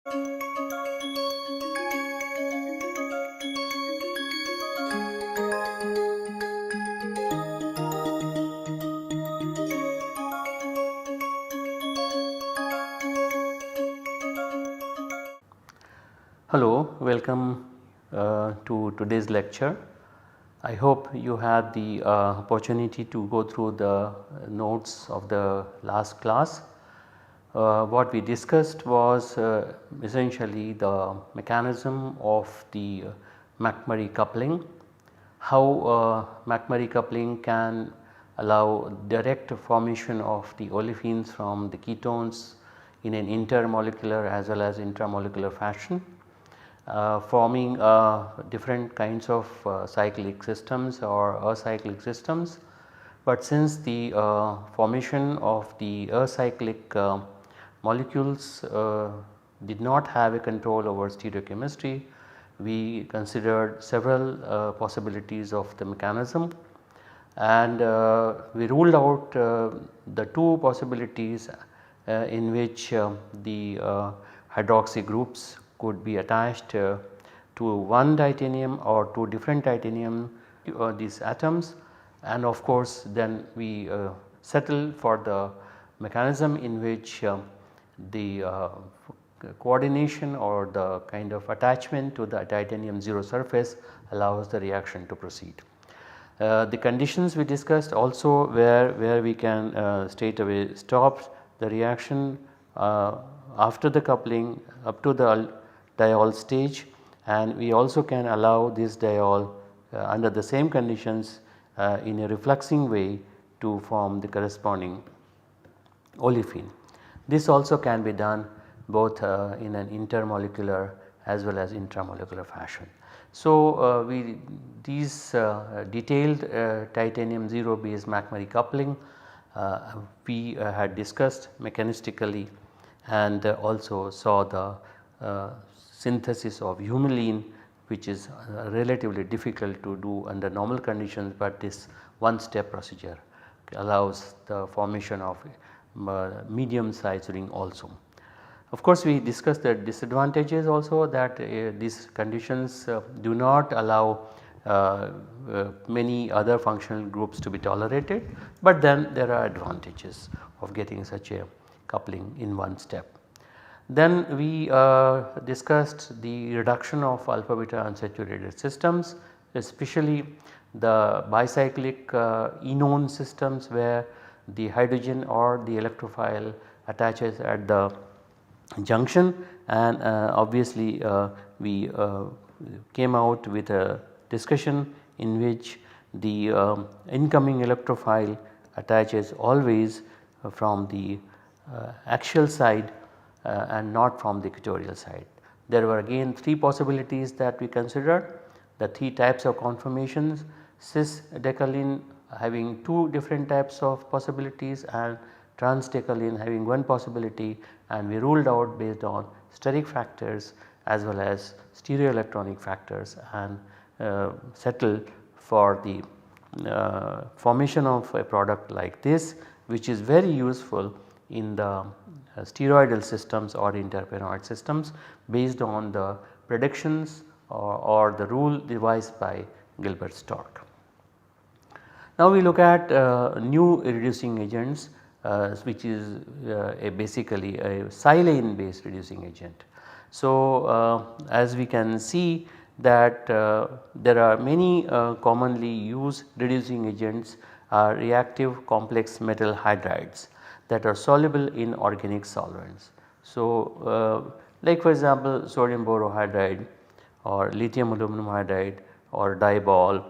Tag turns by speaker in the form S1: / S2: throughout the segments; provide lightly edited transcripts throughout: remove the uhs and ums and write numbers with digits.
S1: Hello, welcome to today's lecture. I hope you had the opportunity to go through the notes of the last class. What we discussed was essentially the mechanism of the McMurray coupling, how McMurray coupling can allow direct formation of the olefins from the ketones in an intermolecular as well as intramolecular fashion. Forming different kinds of cyclic systems or acyclic systems. But since the formation of the acyclic molecules did not have a control over stereochemistry, we considered several possibilities of the mechanism, and we ruled out the two possibilities in which the hydroxy groups could be attached to one titanium or two different titanium these atoms, and of course then we settle for the mechanism in which the coordination or the kind of attachment to the titanium 0 surface allows the reaction to proceed. The conditions we discussed also where we can straight away stop the reaction after the coupling up to the diol stage, and we also can allow this diol under the same conditions in a refluxing way to form the corresponding olefin. This also can be done both in an intermolecular as well as intramolecular fashion. So, these detailed titanium 0 based McMurray coupling we had discussed mechanistically, and also saw the synthesis of humulene, which is relatively difficult to do under normal conditions, but this one step procedure allows the formation of medium sized ring also. Of course, we discussed the disadvantages also, that these conditions do not allow many other functional groups to be tolerated, but then there are advantages of getting such a coupling in one step. Then we discussed the reduction of alpha beta unsaturated systems, especially the bicyclic enone systems where the hydrogen or the electrophile attaches at the junction, and obviously we came out with a discussion in which the incoming electrophile attaches always from the axial side and not from the equatorial side. There were again three possibilities that we considered, the three types of conformations: cis decalin having two different types of possibilities and trans decalin having one possibility, and we ruled out based on steric factors as well as stereoelectronic factors, and settled for the formation of a product like this, which is very useful in the steroidal systems or interpenoid systems based on the predictions or the rule devised by Gilbert Stork. Now we look at new reducing agents which is basically a silane based reducing agent. So as we can see that there are many commonly used reducing agents are reactive complex metal hydrides that are soluble in organic solvents. So like for example sodium borohydride or lithium aluminum hydride or dibol,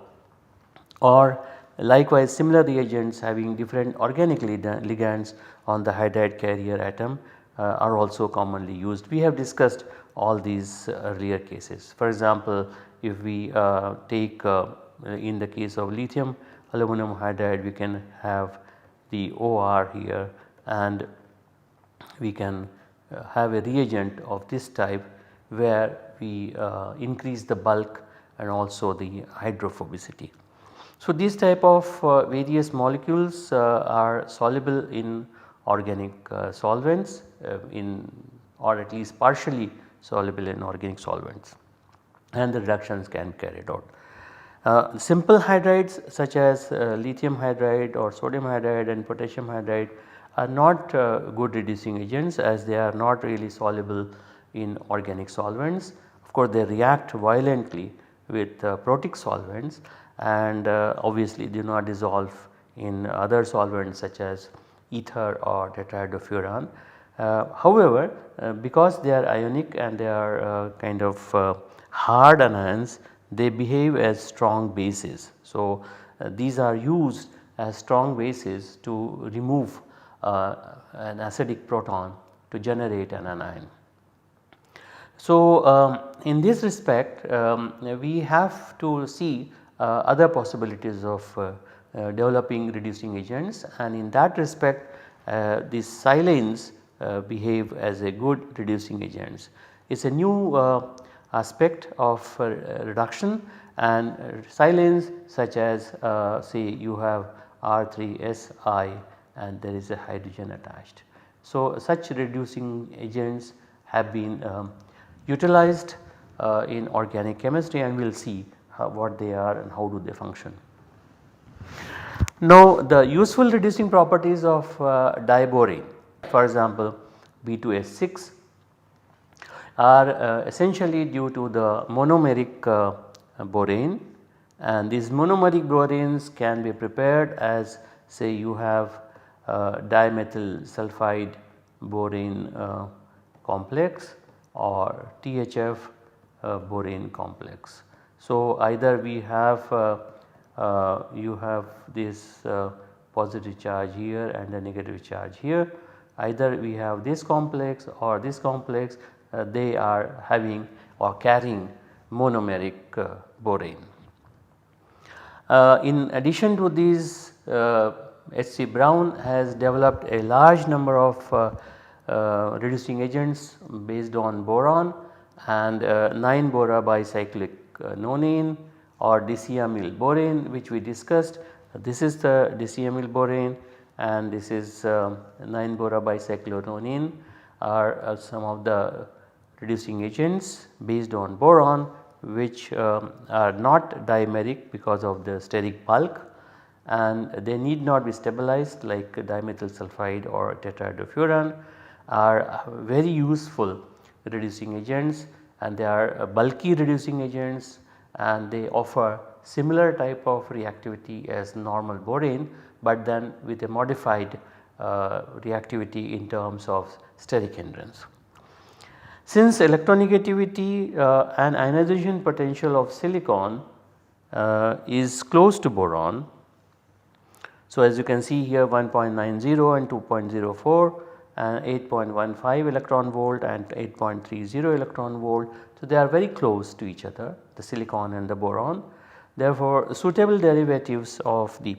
S1: or likewise similar reagents having different organic ligands on the hydride carrier atom are also commonly used. We have discussed all these earlier cases. For example, if we take in the case of lithium aluminum hydride, we can have the OR here, and we can have a reagent of this type where we increase the bulk and also the hydrophobicity. So, these type of various molecules are soluble in organic solvents in, or at least partially soluble in organic solvents, and the reductions can be carried out. Simple hydrides such as lithium hydride or sodium hydride and potassium hydride are not good reducing agents, as they are not really soluble in organic solvents. Of course, they react violently with protic solvents, and obviously do not dissolve in other solvents such as ether or tetrahydrofuran. However, because they are ionic and they are kind of hard anions, they behave as strong bases. So, these are used as strong bases to remove an acidic proton to generate an anion. So, in this respect we have to see other possibilities of developing reducing agents, and in that respect these silanes behave as a good reducing agents. It is a new aspect of reduction, and silanes such as say you have R3SiH and there is a hydrogen attached. So, such reducing agents have been utilized in organic chemistry, and we will see what they are and how do they function. Now, the useful reducing properties of diborane, for example B2S6, are essentially due to the monomeric borane, and these monomeric boranes can be prepared as, say you have dimethyl sulfide borane complex or THF borane complex. So, either we have you have this positive charge here and a negative charge here, either we have this complex or this complex, they are having or carrying monomeric borane. In addition to these, H.C. Brown has developed a large number of reducing agents based on boron and 9-bora bicyclic nonane or dicyamyl borane, which we discussed. This is the dicyamyl borane and this is 9-bora bicyclononane are some of the reducing agents based on boron, which are not dimeric because of the steric bulk, and they need not be stabilized like dimethyl sulfide or tetrahydrofuran, are very useful reducing agents, and they are bulky reducing agents, and they offer similar type of reactivity as normal borane, but then with a modified reactivity in terms of steric hindrance. Since electronegativity and ionization potential of silicon is close to boron, so as you can see here 1.90 and 2.04 and 8.15 electron volt and 8.30 electron volt. So, they are very close to each other, the silicon and the boron. Therefore, suitable derivatives of the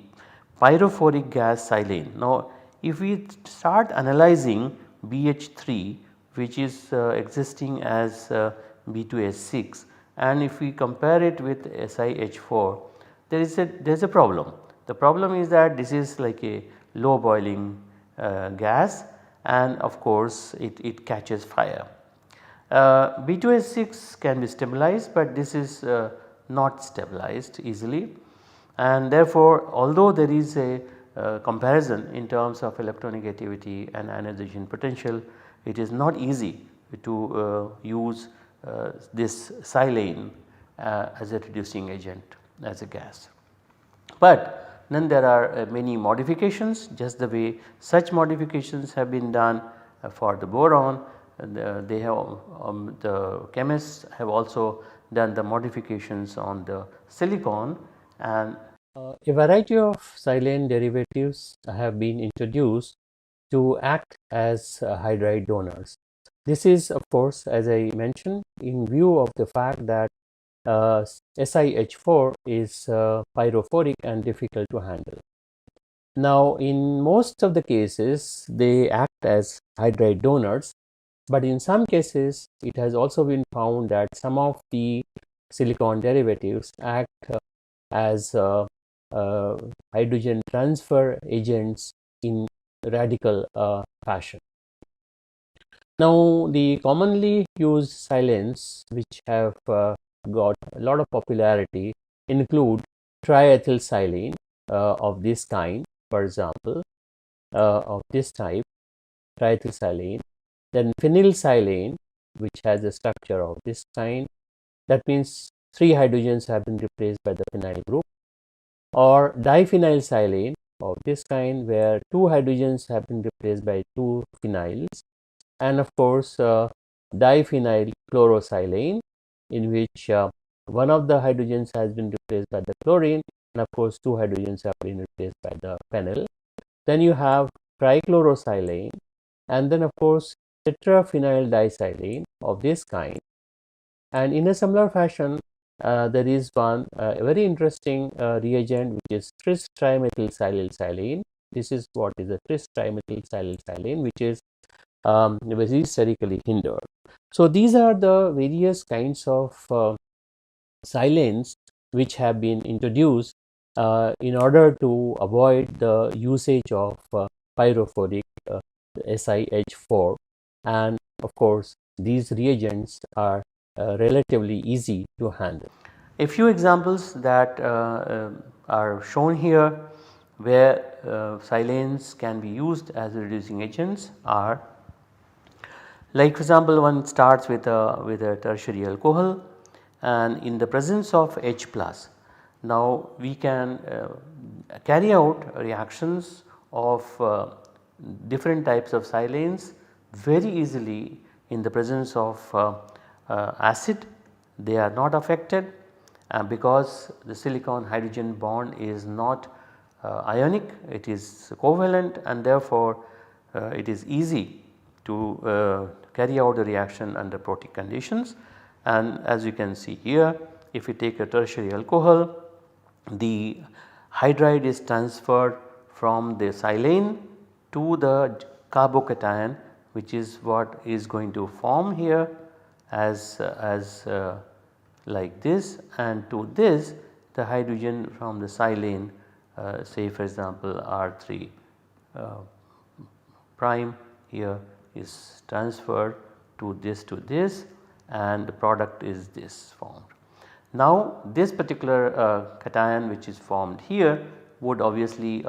S1: pyrophoric gas silane. Now, if we start analyzing BH3, which is existing as B2S6, and if we compare it with SiH4, there is a problem. The problem is that this is like a low boiling gas, and of course it catches fire. B2S6 can be stabilized, but this is not stabilized easily, and therefore although there is a comparison in terms of electronegativity and ionization potential, it is not easy to use this silane as a reducing agent as a gas. But then there are many modifications, just the way such modifications have been done for the boron. They have the chemists have also done the modifications on the silicon, and a variety of silane derivatives have been introduced to act as hydride donors. This is of course, as I mentioned, in view of the fact that SiH4 is pyrophoric and difficult to handle. Now, in most of the cases they act as hydride donors, but in some cases it has also been found that some of the silicon derivatives act as hydrogen transfer agents in radical fashion. Now the commonly used silanes which have got a lot of popularity include triethyl silane of this kind, for example, of this type, triethyl silane, then phenyl silane which has a structure of this kind, that means 3 hydrogens have been replaced by the phenyl group, or diphenyl silane of this kind where 2 hydrogens have been replaced by 2 phenyls, and of course diphenyl chlorosilane in which one of the hydrogens has been replaced by the chlorine, and of course 2 hydrogens have been replaced by the phenyl. Then you have trichlorosilane, and then of course tetraphenyl disilane of this kind. And in a similar fashion, there is one very interesting reagent which is tris-trimethylsilylsilane. This is what is a tris-trimethylsilylsilane, which is very sterically hindered. So these are the various kinds of silanes which have been introduced in order to avoid the usage of pyrophoric SiH4, and of course these reagents are relatively easy to handle. A few examples that are shown here where silanes can be used as reducing agents are, like for example, one starts with a tertiary alcohol, and in the presence of H plus, now we can carry out reactions of different types of silanes very easily in the presence of acid. They are not affected because the silicon hydrogen bond is not ionic, it is covalent, and therefore it is easy to carry out the reaction under protic conditions. And as you can see here, if you take a tertiary alcohol, the hydride is transferred from the silane to the carbocation, which is what is going to form here as like this, and to this the hydrogen from the silane, say for example R3 prime here, is transferred to this, and the product is this formed. Now this particular cation which is formed here would obviously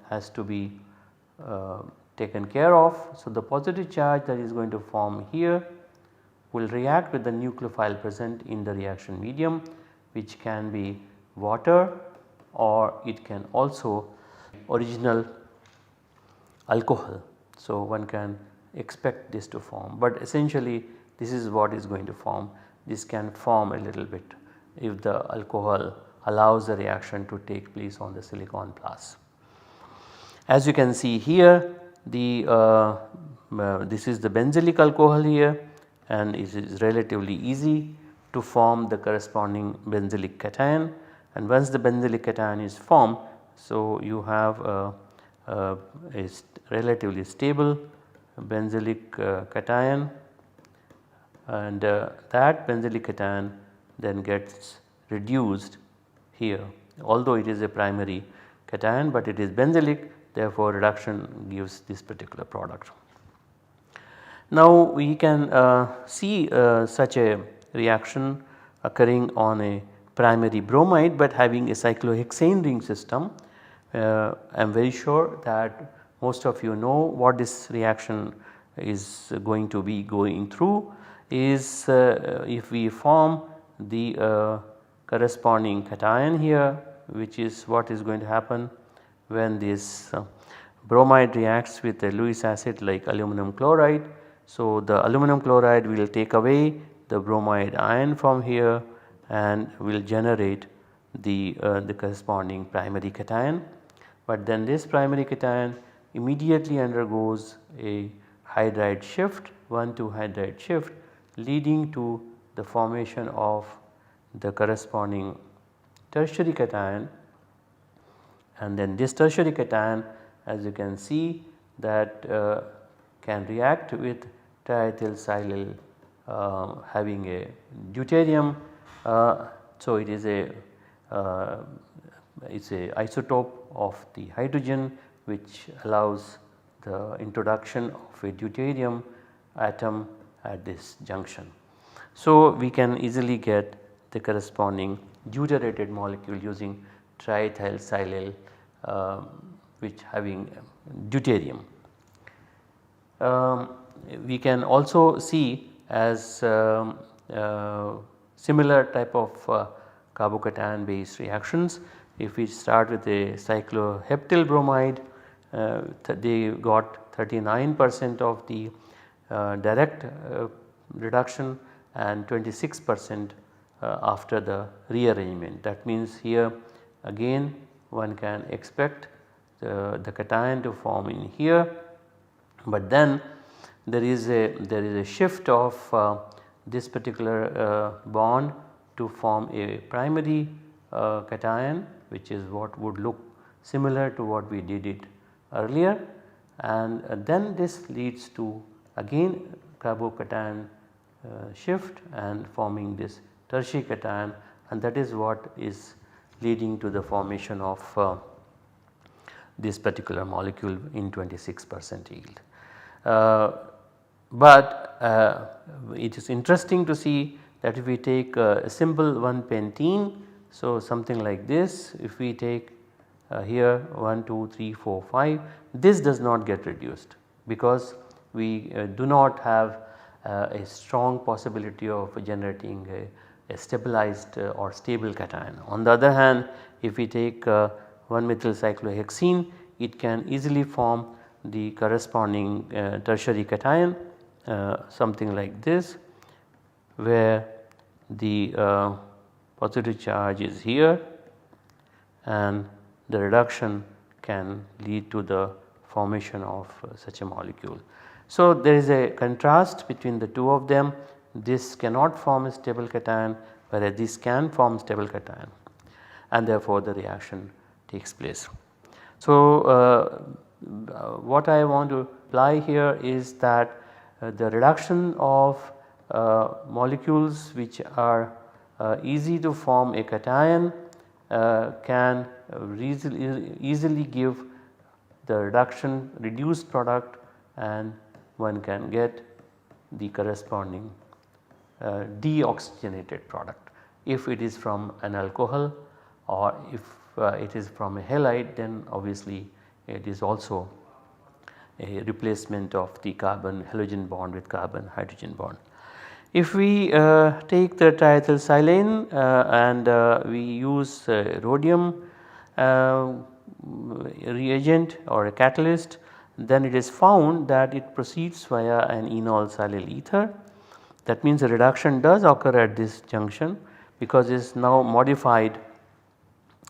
S1: has to be taken care of. So the positive charge that is going to form here will react with the nucleophile present in the reaction medium, which can be water or it can also original alcohol. So one can expect this to form, but essentially this is what is going to form. This can form a little bit if the alcohol allows the reaction to take place on the silicon plus. As you can see here, the this is the benzylic alcohol here, and it is relatively easy to form the corresponding benzylic cation, and once the benzylic cation is formed, so you have a relatively stable benzylic cation, and that benzylic cation then gets reduced here, although it is a primary cation, but it is benzylic, therefore reduction gives this particular product. Now we can see such a reaction occurring on a primary bromide, but having a cyclohexane ring system. I am very sure that most of you know what this reaction is going to be going through is if we form the corresponding cation here, which is what is going to happen when this bromide reacts with a Lewis acid like aluminum chloride. So the aluminum chloride will take away the bromide ion from here and will generate the corresponding primary cation, but then this primary cation immediately undergoes a hydride shift, 1,2 hydride shift, leading to the formation of the corresponding tertiary cation, and then this tertiary cation, as you can see, that can react with triethylsilyl having a deuterium. So it is a isotope of the hydrogen which allows the introduction of a deuterium atom at this junction. So, we can easily get the corresponding deuterated molecule using triethyl which having deuterium. We can also see as similar type of carbocation based reactions. If we start with a cycloheptyl bromide, they got 39% of the direct reduction and 26% after the rearrangement. That means here again one can expect the cation to form in here, but then there is a shift of this particular bond to form a primary cation, which is what would look similar to what we did it earlier, and then this leads to again carbocation shift and forming this tertiary cation, and that is what is leading to the formation of this particular molecule in 26% yield. But it is interesting to see that if we take a simple 1-pentene, so something like this, if we take here 1, 2, 3, 4, 5, this does not get reduced because we do not have a strong possibility of generating a stabilized or stable cation. On the other hand, if we take 1-methyl cyclohexene, it can easily form the corresponding tertiary cation, something like this, where the positive charge is here and the reduction can lead to the formation of such a molecule. So, there is a contrast between the two of them. This cannot form a stable cation, whereas this can form stable cation, and therefore the reaction takes place. So, what I want to apply here is that the reduction of molecules which are easy to form a cation can easily give the reduced product, and one can get the corresponding deoxygenated product. If it is from an alcohol or if it is from a halide, then obviously it is also a replacement of the carbon halogen bond with carbon hydrogen bond. If we take the triethyl silane and we use rhodium reagent or a catalyst, then it is found that it proceeds via an enol silyl ether. That means a reduction does occur at this junction because it is now modified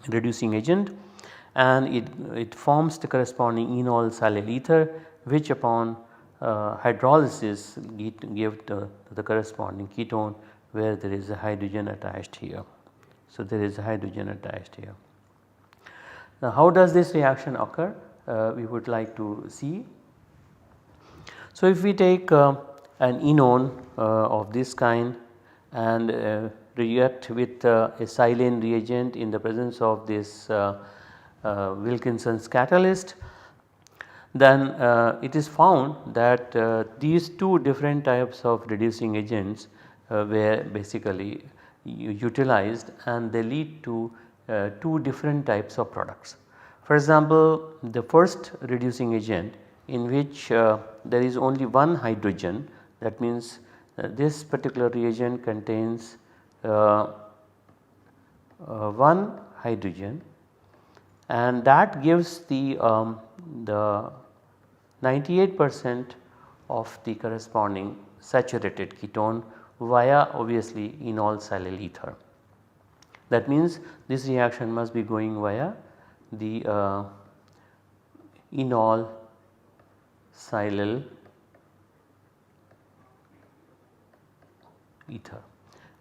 S1: reducing agent, and it forms the corresponding enol silyl ether, which upon hydrolysis give the corresponding ketone, where there is a hydrogen attached here. So, there is a hydrogen attached here. Now, how does this reaction occur? We would like to see. So, if we take an enone of this kind and react with a silane reagent in the presence of this Wilkinson's catalyst, then it is found that these two different types of reducing agents were basically utilized, and they lead to two different types of products. For example, the first reducing agent in which there is only one hydrogen, that means this particular reagent contains one hydrogen, and that gives the 98% of the corresponding saturated ketone via obviously enol silyl ether. That means this reaction must be going via the enol silyl ether,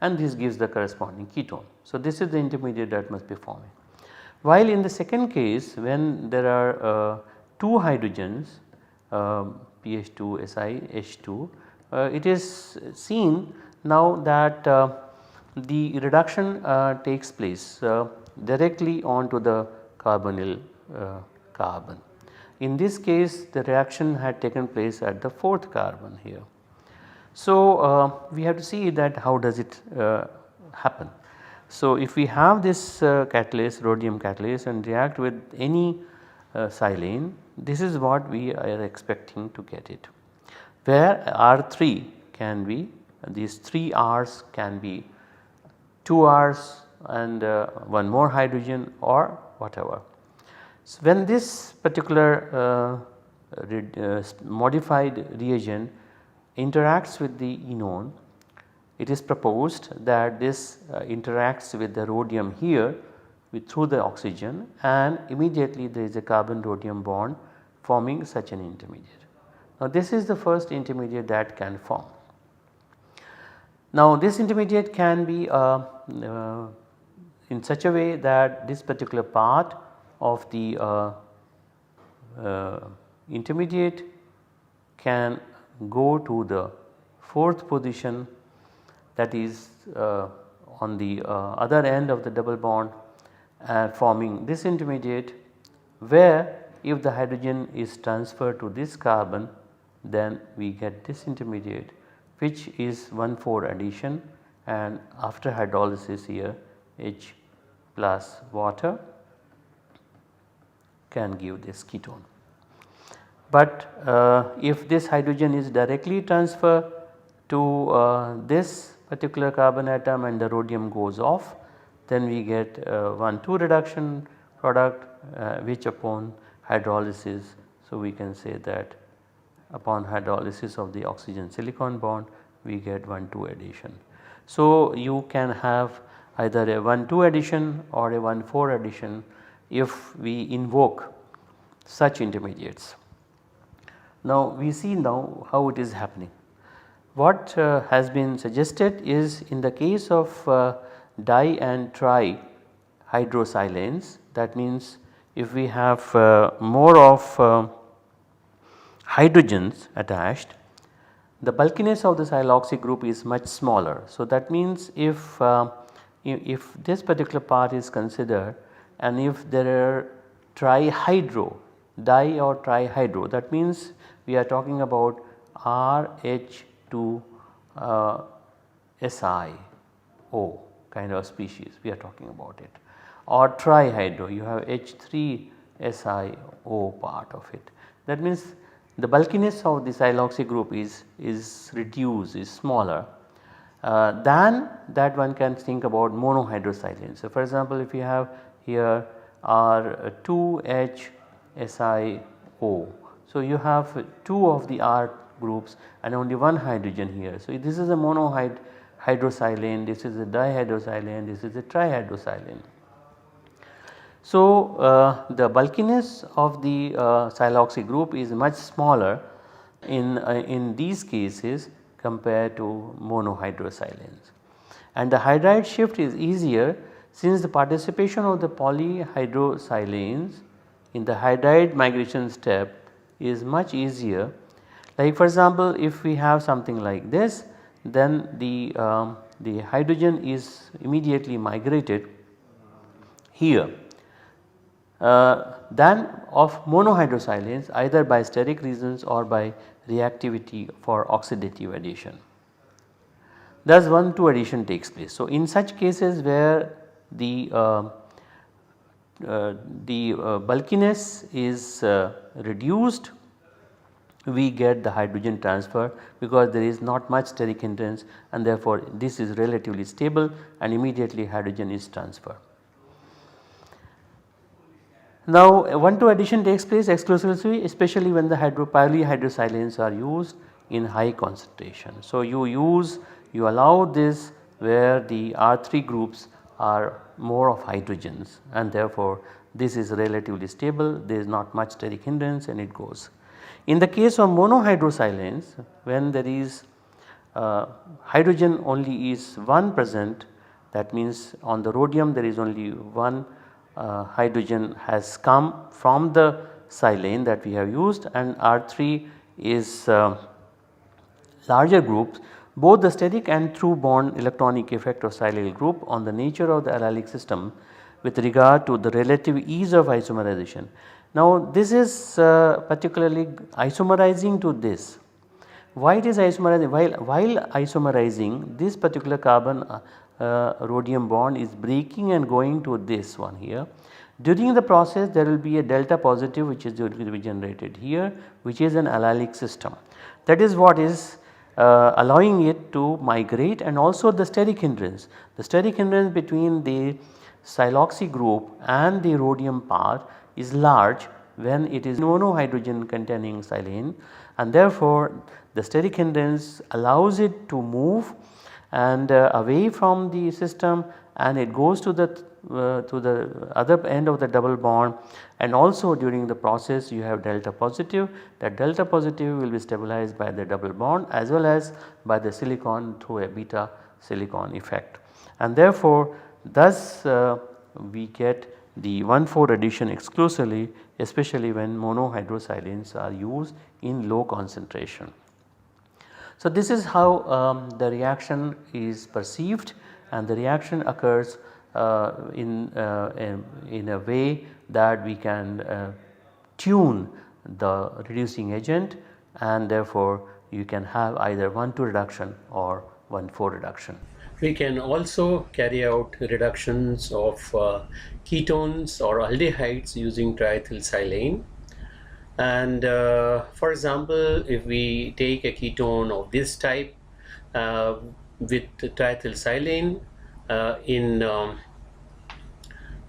S1: and this gives the corresponding ketone. So, this is the intermediate that must be forming. While in the second case, when there are two hydrogens PH2 SiH2, it is seen now that the reduction takes place directly onto the carbonyl carbon. In this case, the reaction had taken place at the 4th carbon here. So, we have to see that how does it happen. So, if we have this catalyst, rhodium catalyst, and react with any silane, this is what we are expecting to get it, where R3 can be, these 3 R's can be 2 R's and one more hydrogen or whatever. So, when this particular modified reagent interacts with the enone, it is proposed that this interacts with the rhodium here through the oxygen, and immediately there is a carbon rhodium bond forming such an intermediate. Now, this is the first intermediate that can form. Now, this intermediate can be in such a way that this particular part of the intermediate can go to the 4th position, that is on the other end of the double bond, forming this intermediate, where if the hydrogen is transferred to this carbon, then we get this intermediate, which is 1,4 addition, and after hydrolysis here H plus water can give this ketone. But if this hydrogen is directly transferred to this particular carbon atom and the rhodium goes off, then we get 1,2 reduction product which upon hydrolysis. So, we can say that upon hydrolysis of the oxygen silicon bond we get 1,2 addition. So, you can have either a 1,2 addition or a 1,4 addition if we invoke such intermediates. Now, we see now how it is happening. What has been suggested is in the case of di and trihydrosilanes, that means if we have more of hydrogens attached, the bulkiness of the siloxy group is much smaller. So, that means if this particular part is considered, and if there are trihydro, di or trihydro, that means we are talking about RH2 SiO kind of species, we are talking about it, or trihydro, you have H3SiO part of it. That means the bulkiness of the siloxy group is reduced, is smaller than that one can think about monohydrosilanes. So, for example, if you have here R2HSiO, so you have 2 of the R groups and only 1 hydrogen here. So, this is a monohydrosilane, this is a dihydrosilane, this is a trihydrosilane. So, the bulkiness of the siloxy group is much smaller in these cases compared to monohydrosilanes, and the hydride shift is easier since the participation of the polyhydrosilanes in the hydride migration step is much easier. Like for example, if we have something like this, then the hydrogen is immediately migrated here than of monohydrosilanes, either by steric reasons or by reactivity for oxidative addition. Thus 1,2 addition takes place. So, in such cases where the bulkiness is reduced, we get the hydrogen transfer because there is not much steric hindrance, and therefore, this is relatively stable and immediately hydrogen is transferred. Now, 1,2 addition takes place exclusively, especially when the polyhydrosilanes are used in high concentration. So, you allow this where the R3 groups are more of hydrogens, and therefore, this is relatively stable, there is not much steric hindrance and it goes. In the case of monohydrosilanes, when there is hydrogen only is 1 present, that means on the rhodium there is only 1 hydrogen has come from the silane that we have used, and R3 is larger groups. Both the steric and through bond electronic effect of silyl group on the nature of the allylic system with regard to the relative ease of isomerization. Now, this is particularly isomerizing to this, Why it is isomerizing? While isomerizing, this particular carbon rhodium bond is breaking and going to this one here. During the process there will be a delta positive which is going to be generated here, which is an allylic system. That is what is allowing it to migrate, and also the steric hindrance. The steric hindrance between the siloxy group and the rhodium part is large when it is monohydrogen containing silane, and therefore the steric hindrance allows it to move and away from the system, and it goes to the other end of the double bond, and also during the process you have delta positive. That delta positive will be stabilized by the double bond as well as by the silicon through a beta silicon effect, and therefore thus we get the 1,4 addition exclusively, especially when monohydrosilanes are used in low concentration. So, this is how the reaction is perceived, and the reaction occurs in a way that we can tune the reducing agent, and therefore you can have either 1,2 reduction or 1,4 reduction. We can also carry out reductions of ketones or aldehydes using triethylsilane. And for example, if we take a ketone of this type with triethylsilane in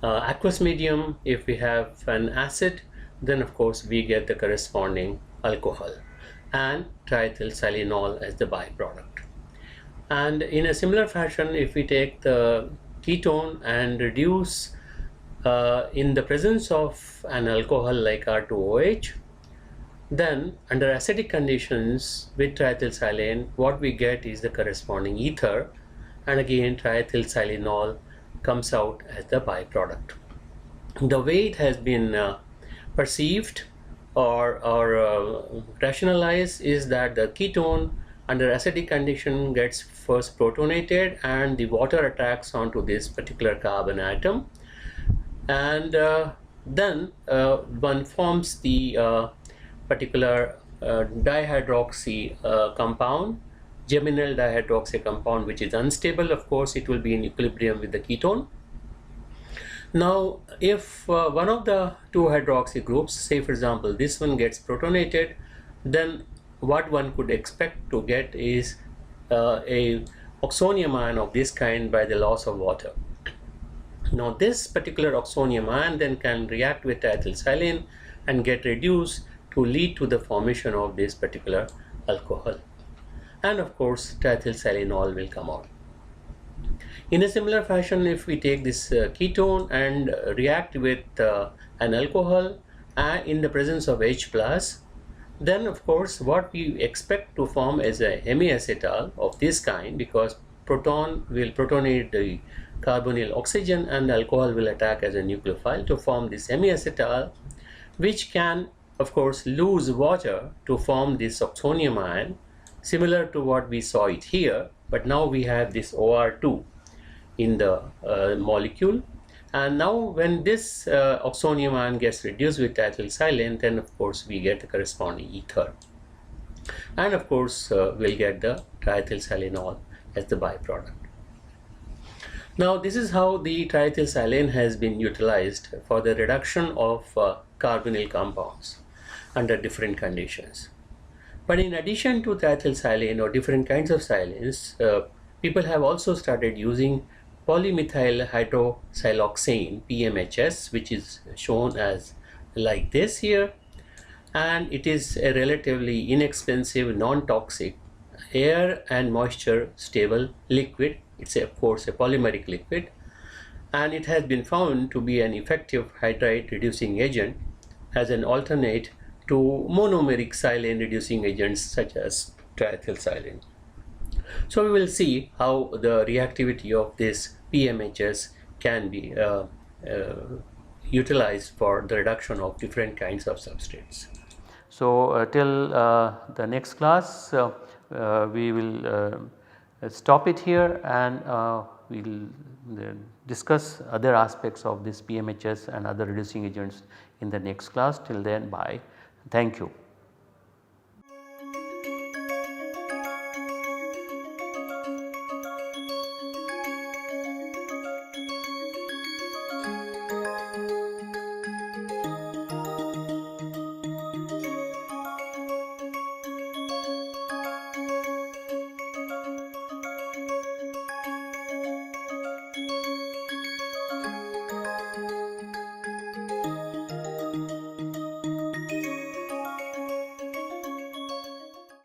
S1: aqueous medium, if we have an acid, then of course we get the corresponding alcohol and triethylsilanol as the byproduct. And in a similar fashion, if we take the ketone and reduce in the presence of an alcohol like R2OH, then under acidic conditions with triethylsilane, what we get is the corresponding ether, and again triethylsilanol comes out as the byproduct. The way it has been perceived or rationalized is that the ketone under acidic condition gets first protonated, and the water attacks onto this particular carbon atom, and then one forms the particular dihydroxy compound, geminal dihydroxy compound, which is unstable. Of course, it will be in equilibrium with the ketone. Now, if one of the two hydroxy groups, say for example this one, gets protonated, then what one could expect to get is a oxonium ion of this kind by the loss of water. Now, this particular oxonium ion then can react with triethylsilane and get reduced to lead to the formation of this particular alcohol, and of course triethylsilanol will come out. In a similar fashion, if we take this ketone and react with an alcohol in the presence of H+, then of course what we expect to form as a hemiacetal of this kind, because proton will protonate the carbonyl oxygen and the alcohol will attack as a nucleophile to form this hemiacetal, which can of course lose water to form this oxonium ion, similar to what we saw it here, but now we have this OR2 in the molecule. And now when this oxonium ion gets reduced with triethylsilane, then of course we get the corresponding ether, and of course we'll get the triethylsilanol as the byproduct. Now, this is how the triethylsilane has been utilized for the reduction of carbonyl compounds under different conditions. But in addition to triethylsilane or different kinds of silanes, people have also started using polymethylhydrosiloxane, PMHS, which is shown as like this here, and it is a relatively inexpensive, non-toxic, air and moisture stable liquid. It's of course a polymeric liquid, and it has been found to be an effective hydride reducing agent as an alternate to monomeric silane reducing agents such as triethylsilane. So we will see how the reactivity of this PMHS can be utilized for the reduction of different kinds of substrates. So till the next class we will stop it here, and we will discuss other aspects of this PMHS and other reducing agents in the next class. Till then, bye. Thank you.